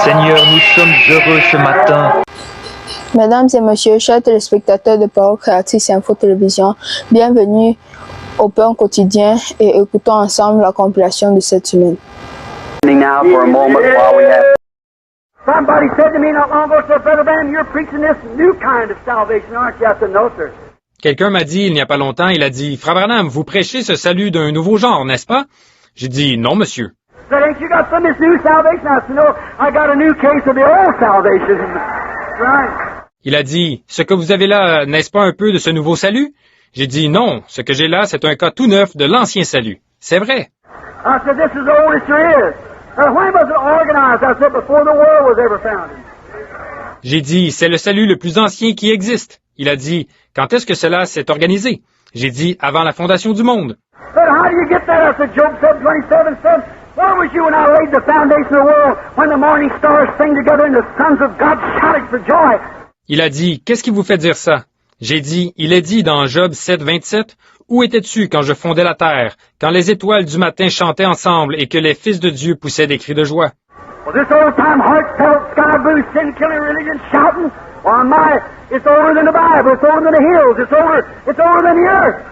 Seigneur, nous sommes heureux ce matin. Mesdames et messieurs, chers téléspectateurs de Parole Créatrice Info Télévision, bienvenue au pain quotidien et écoutons ensemble la compilation de cette semaine. Somebody said to me not long ago, said, Brother Branham, you're preaching this new kind of salvation, aren't you? I said, no, sir. Quelqu'un m'a dit il n'y a pas longtemps, il a dit, Frère Branham, vous prêchez ce salut d'un nouveau genre, n'est-ce pas? J'ai dit, non, monsieur. Said, ain't you got some of this new salvation? I said, no, I got a new case of the old salvation. Right. Il a dit, ce que vous avez là, n'est-ce pas un peu de ce nouveau salut? J'ai dit, non, ce que j'ai là, c'est un cas tout neuf de l'ancien salut. C'est vrai. I said, this is the oldest there is. When was it organized? I said, before the world was ever founded. J'ai dit, c'est le salut le plus ancien qui existe. Il a dit, quand est-ce que cela s'est organisé? J'ai dit, avant la fondation du monde. But how do you get that? I said, Job 7:27 said, where was you when I laid the foundation of the world, when the morning stars sang together and the sons of God shouted for joy? Il a dit, qu'est-ce qui vous fait dire ça? J'ai dit, il est dit dans Job 7:27, où étais-tu quand je fondais la terre, quand les étoiles du matin chantaient ensemble et que les fils de Dieu poussaient des cris de joie? Well, this old-time heartfelt, sky-blue, sin-killing religion shouting, well, it's older than the Bible, it's older than the hills, it's older than the earth.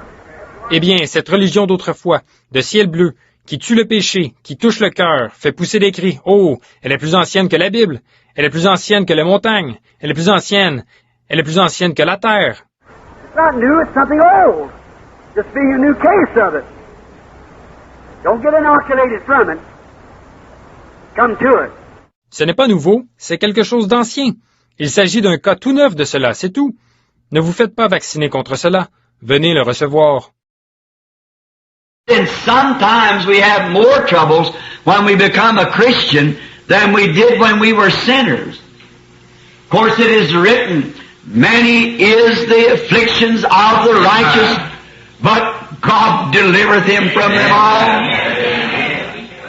Eh bien, cette religion d'autrefois, de ciel bleu, qui tue le péché, qui touche le cœur, fait pousser des cris, oh, elle est plus ancienne que la Bible, elle est plus ancienne que les montagnes, elle est plus ancienne que la terre. It's not new, it's something old. Just being a new case of it. Don't get inoculated from it. Come to it. Ce n'est pas nouveau, c'est quelque chose d'ancien. Il s'agit d'un cas tout neuf de cela, c'est tout. Ne vous faites pas vacciner contre cela. Venez le recevoir. And sometimes we have more troubles when we become a Christian than we did when we were sinners. Of course, it is written, many is the afflictions of the righteous, but God delivereth him from them all.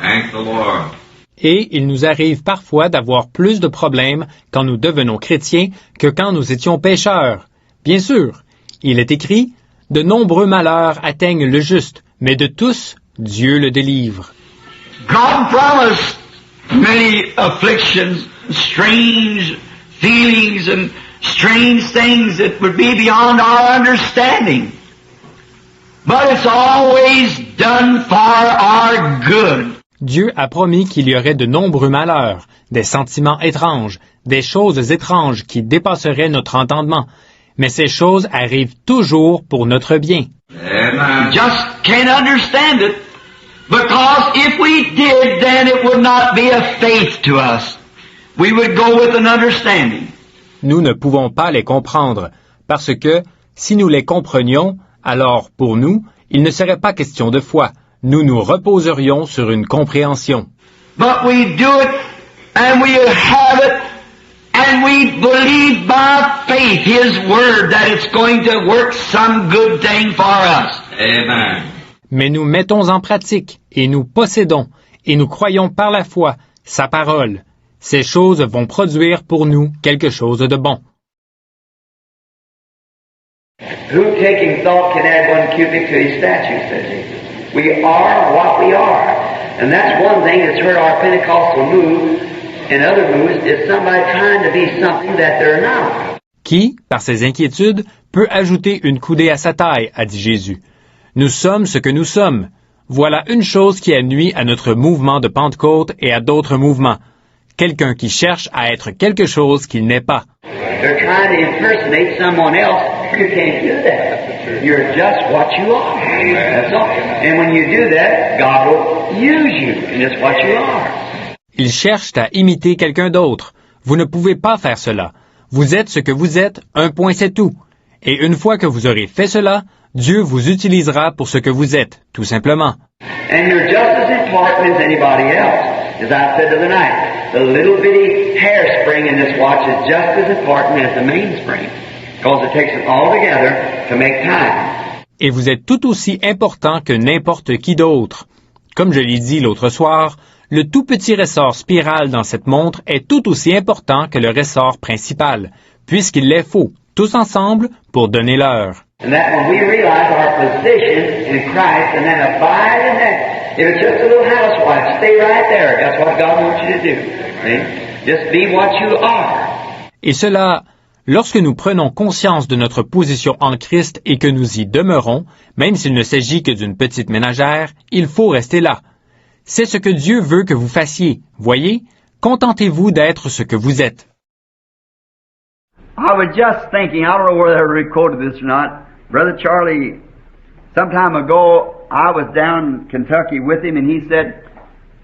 Thank the Lord. Et il nous arrive parfois d'avoir plus de problèmes quand nous devenons chrétiens que quand nous étions pécheurs. Bien sûr, il est écrit, de nombreux malheurs atteignent le juste, mais de tous, Dieu le délivre. God promised many afflictions, strange feelings and strange things that would be beyond our understanding. But it's always done for our good. Dieu a promis qu'il y aurait de nombreux malheurs, des sentiments étranges, des choses étranges qui dépasseraient notre entendement. Mais ces choses arrivent toujours pour notre bien. Amen. Just can't understand it, because if we did, then it would not be a faith to us. We would go with an understanding. Nous ne pouvons pas les comprendre, parce que, si nous les comprenions, alors, pour nous, il ne serait pas question de foi. Nous nous reposerions sur une compréhension. But we do it, and we have it, and we believe by faith His Word that it's going to work some good thing for us. Amen. Mais nous mettons en pratique, et nous possédons, et nous croyons par la foi, sa parole. Ces choses vont produire pour nous quelque chose de bon. Who taking thought can add 1 cubit to his statue, says Jesus. We are what we are. And that's one thing that's hurt our Pentecostal move and other moves is somebody trying to be something that they're not. Qui, par ses inquiétudes, peut ajouter une coudée à sa taille, a dit Jésus. Nous sommes ce que nous sommes. Voilà une chose qui a nui à notre mouvement de Pentecôte et à d'autres mouvements. Quelqu'un qui cherche à être quelque chose qu'il n'est pas. They're trying to impersonate someone else. You can't do that. You're just what you are. That's all. And when you do that, God will use you, and it's what you are. Ils cherchent à imiter quelqu'un d'autre. Vous ne pouvez pas faire cela. Vous êtes ce que vous êtes, un point c'est tout. Et une fois que vous aurez fait cela, Dieu vous utilisera pour ce que vous êtes, tout simplement. And you're just as important as anybody else. As I said the other night, the little bitty hairspring in this watch is just as important as the mainspring, because it takes it all together to make time. Et vous êtes tout aussi important que n'importe qui d'autre. Comme je l'ai dit l'autre soir, le tout petit ressort spiral dans cette montre est tout aussi important que le ressort principal, puisqu'il les faut, tous ensemble, pour donner l'heure. And that when we realize our position in Christ and then abide in that, If it's just a little housewife, stay right there. That's what God wants you to do. See? Just be what you are. Et cela, lorsque nous prenons conscience de notre position en Christ et que nous y demeurons, même s'il ne s'agit que d'une petite ménagère, il faut rester là. C'est ce que Dieu veut que vous fassiez. Voyez, contentez-vous d'être ce que vous êtes. I was just thinking, I don't know whether I recorded this or not. Brother Charlie, some time ago, I was down in Kentucky with him, and he said,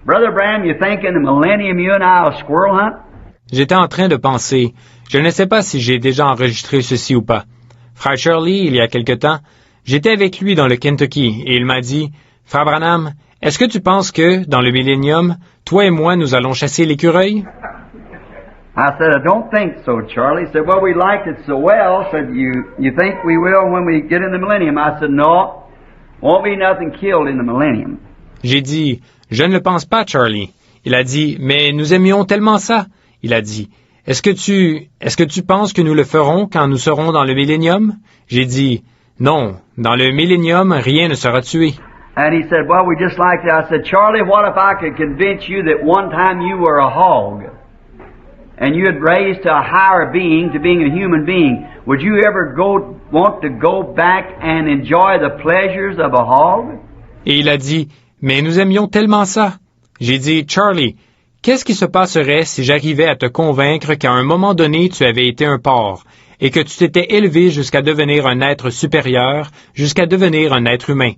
Brother Branham, you think in the millennium you and I will squirrel hunt? J'étais en train de penser, je ne sais pas si j'ai déjà enregistré ceci ou pas. Frère Shirley, il y a quelque temps, j'étais avec lui dans le Kentucky et il m'a dit, Frère Branham, est-ce que tu penses que, dans le millénium, toi et moi nous allons chasser l'écureuil? I said, I don't think so, Charlie. He said, well, we liked it so well. I said, you think we will when we get in the millennium? I said, no, won't be nothing killed in the millennium. J'ai dit, je ne le pense pas, Charlie. Il a dit, mais nous aimions tellement ça. Il a dit, est-ce que tu penses que nous le ferons quand nous serons dans le millénium? J'ai dit, non, dans le millénium, rien ne sera tué. And he said, well, we just liked it. I said, Charlie, what if I could convince you that one time you were a hog? And you had raised to a higher being, to being a human being, would you ever want to go back and enjoy the pleasures of a hog? Et il a dit, mais nous aimions tellement ça. J'ai dit, Charlie, qu'est-ce qui se passerait si j'arrivais à te convaincre qu'à un moment donné tu avais été un porc, et que tu t'étais élevé jusqu'à devenir un être supérieur, jusqu'à devenir un être humain?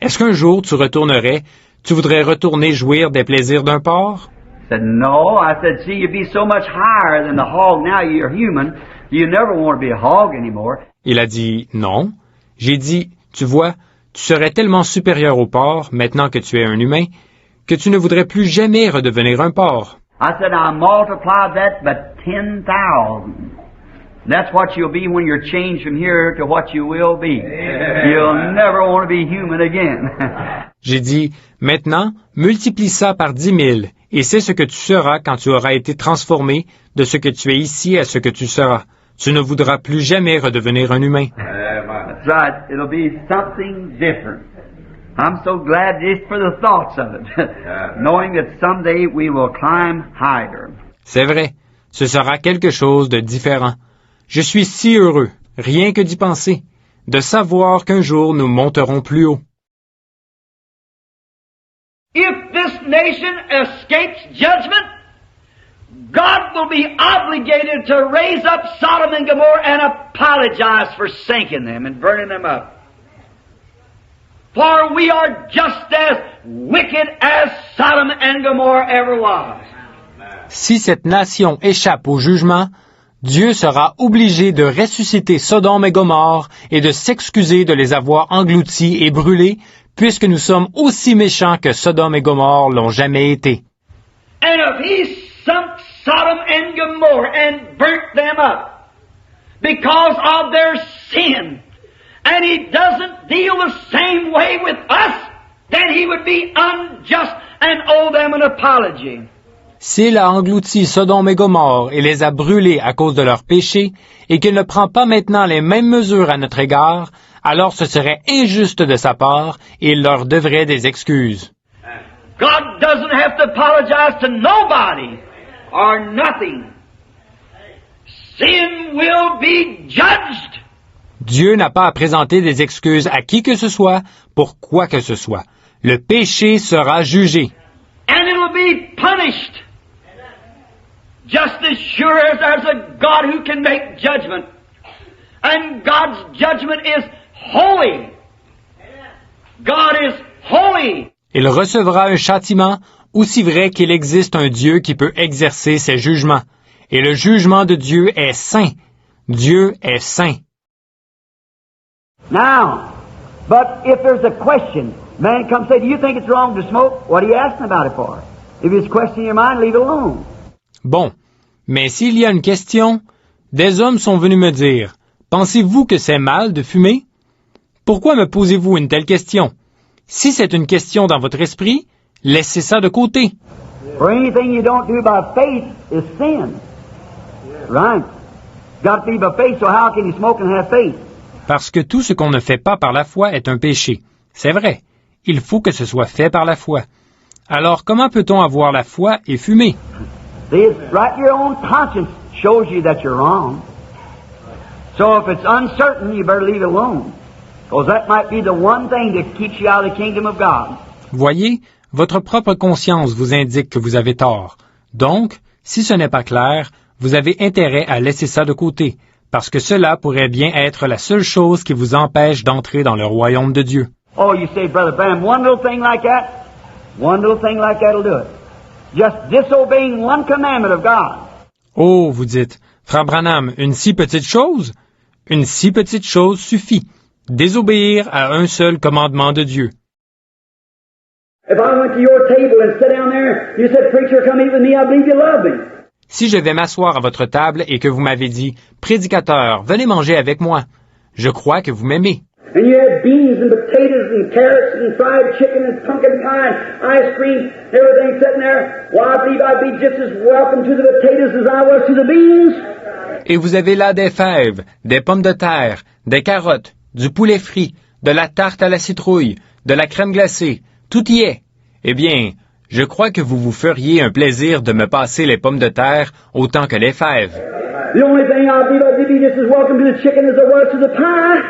Est-ce qu'un jour tu retournerais, tu voudrais retourner jouir des plaisirs d'un porc? I said, no. I said, see, you'd be so much higher than the hog. Now you're human. You never want to be a hog anymore. Il a dit, non. J'ai dit, tu vois, tu serais tellement supérieur au porc, maintenant que tu es un humain, que tu ne voudrais plus jamais redevenir un porc. I said, I multiply that by 10,000. That's what you'll be when you're changed from here to what you will be. You'll never want to be human again. J'ai dit, maintenant, multiplie ça par 10 000, et c'est ce que tu seras quand tu auras été transformé de ce que tu es ici à ce que tu seras. Tu ne voudras plus jamais redevenir un humain. That's right. It'll be something different. I'm so glad just for the thoughts of it, knowing that someday we will climb higher. C'est vrai, ce sera quelque chose de différent. Je suis si heureux, rien que d'y penser, de savoir qu'un jour nous monterons plus haut. If this nation escapes judgment, God will be obligated to raise up Sodom and Gomorrah and apologize for sinking them and burning them up. For we are just as wicked as Sodom and Gomorrah ever was. Si cette nation échappe au jugement, Dieu sera obligé de ressusciter Sodome et Gomorrhe et de s'excuser de les avoir engloutis et brûlés, puisque nous sommes aussi méchants que Sodome et Gomorrhe l'ont jamais été. And if he sunk Sodom and Gomorrah and burnt them up because of their sin, and he doesn't deal the same way with us, then he would be unjust and owe them an apology. S'il a englouti Sodome et Gomorrhe et les a brûlés à cause de leurs péchés, et qu'il ne prend pas maintenant les mêmes mesures à notre égard, alors ce serait injuste de sa part, et il leur devrait des excuses. God doesn't have to apologize to nobody or nothing. Sin will be judged. Dieu n'a pas à présenter des excuses à qui que ce soit pour quoi que ce soit. Le péché sera jugé. And it will be punished. Just as sure as there's a God who can make judgment. And God's judgment is holy. God is holy. Il recevra un châtiment aussi vrai qu'il existe un Dieu qui peut exercer ses jugements. Et le jugement de Dieu est saint. Dieu est saint. Now, but if there's a question, man comes say, do you think it's wrong to smoke? What are you asking about it for? If it's questioning your mind, leave it alone. Bon, mais s'il y a une question, des hommes sont venus me dire, pensez-vous que c'est mal de fumer? Pourquoi me posez-vous une telle question? Si c'est une question dans votre esprit, laissez ça de côté. For anything you don't do by faith is sin. Right. Got to be by faith, so how can you smoke and have faith? Parce que tout ce qu'on ne fait pas par la foi est un péché. C'est vrai. il faut que ce soit fait par la foi. Alors, comment peut-on avoir la foi et fumer? See, it's right your own conscience shows you that you're wrong. So if it's uncertain, you better leave it alone. Because that might be the one thing that keeps you out of the kingdom of God. Voyez, votre propre conscience vous indique que vous avez tort. Donc, si ce n'est pas clair, vous avez intérêt à laisser ça de côté, parce que cela pourrait bien être la seule chose qui vous empêche d'entrer dans le royaume de Dieu. Oh, you say, Brother Branham, one little thing like that'll do it. Just disobeying one commandment of God. Oh, vous dites, Frère Branham, une si petite chose? Une si petite chose suffit. Désobéir à un seul commandement de Dieu. If I went to your table and sat down there, you said, Preacher, come eat with me, I believe you love me. Si je vais m'asseoir à votre table et que vous m'avez dit, Prédicateur, venez manger avec moi, je crois que vous m'aimez. And you had beans and potatoes and carrots and fried chicken and pumpkin pie, ice cream, everything sitting there. Well, I believe I'd be just as welcome to the potatoes as I was to the beans. Et vous avez là des fèves, des pommes de terre, des carottes, du poulet frit, de la tarte à la citrouille, de la crème glacée, tout y est. Eh bien, je crois que vous vous feriez un plaisir de me passer les pommes de terre autant que les fèves. The only thing I believe I'd be just as welcome to the chicken as I was to the pie.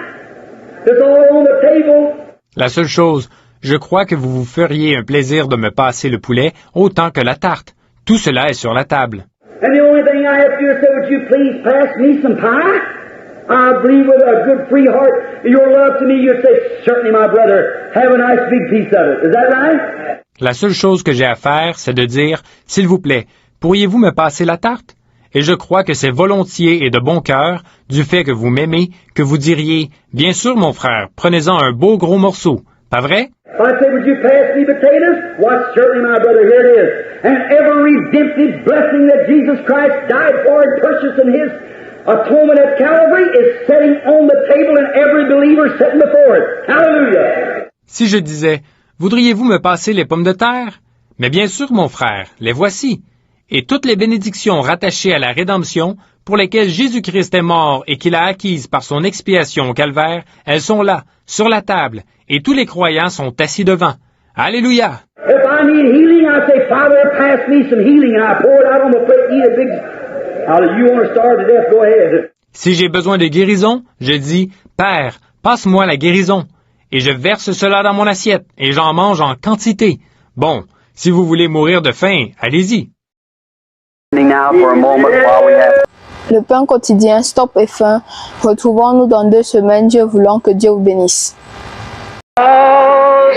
It's all on the table. La seule chose, je crois que vous vous feriez un plaisir de me passer le poulet autant que la tarte. Tout cela est sur la table. And the only thing I have to do is say, would you please pass me some pie? I believe with a good free heart, your love to me, you'd say, certainly my brother, have a nice big piece of it. Is that right? La seule chose que j'ai à faire, c'est de dire, s'il vous plaît, pourriez-vous me passer la tarte? Et je crois que c'est volontiers et de bon cœur, du fait que vous m'aimez, que vous diriez, bien sûr mon frère, prenez-en un beau gros morceau. Pas vrai? I say, would you pass me potatoes? Why, certainly, my brother, here it is. And every redemptive blessing that Jesus Christ died for and purchased in His atonement at Calvary is sitting on the table and every believer sitting before it. Hallelujah! Si je disais, voudriez-vous me passer les pommes de terre? Mais bien sûr, mon frère, les voici. Et toutes les bénédictions rattachées à la rédemption, pour lesquelles Jésus-Christ est mort et qu'il a acquises par son expiation au calvaire, elles sont là, sur la table, et tous les croyants sont assis devant. Alléluia! If I need healing, I say, Father, pass me some healing, and I pour it out on the plate, eat a big... You want to starve to death, go ahead. Si j'ai besoin de guérison, je dis, Père, passe-moi la guérison. Et je verse cela dans mon assiette, et j'en mange en quantité. Bon, si vous voulez mourir de faim, allez-y. Le pain quotidien, stop et fin. Retrouvons-nous dans 2 semaines. Dieu voulant, que Dieu vous bénisse. Oh,